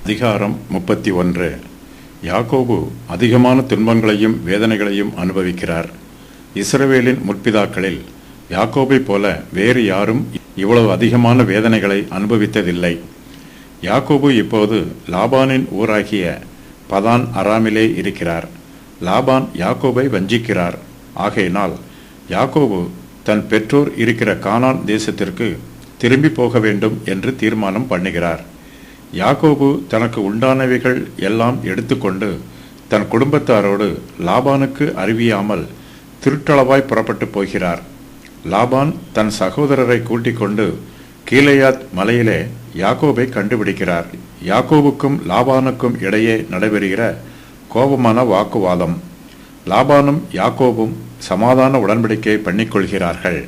அதிகாரம் 31. யாக்கோபு அதிகமான துன்பங்களையும் வேதனைகளையும் அனுபவிக்கிறார். இஸ்ரவேலின் முற்பிதாக்களில் யாக்கோபை போல வேறு யாரும் இவ்வளவு அதிகமான வேதனைகளை அனுபவித்ததில்லை. யாக்கோபு இப்போது லாபானின் ஊராகிய பதான் அராமிலே இருக்கிறார். லாபான் யாக்கோபை வஞ்சிக்கிறார். ஆகையினால் யாக்கோபு தன் பெற்றோர் இருக்கிற கானான் தேசத்திற்கு திரும்பி போக வேண்டும் என்று தீர்மானம் பண்ணுகிறார். யாக்கோபு தனக்கு உண்டானவைகள் எல்லாம் எடுத்துக்கொண்டு தன் குடும்பத்தாரோடு லாபானுக்கு அறிவியாமல் திருட்டளவாய் புறப்பட்டு போகிறார். லாபான் தன் சகோதரரை கூட்டிக் கொண்டு கீலேயாத் மலையிலே யாக்கோபை கண்டுபிடிக்கிறார். யாக்கோபுக்கும் லாபானுக்கும் இடையே நடைபெறுகிற கோபமான வாக்குவாதம். லாபானும் யாக்கோபும் சமாதான உடன்படிக்கை பண்ணிக்கொள்கிறார்கள்.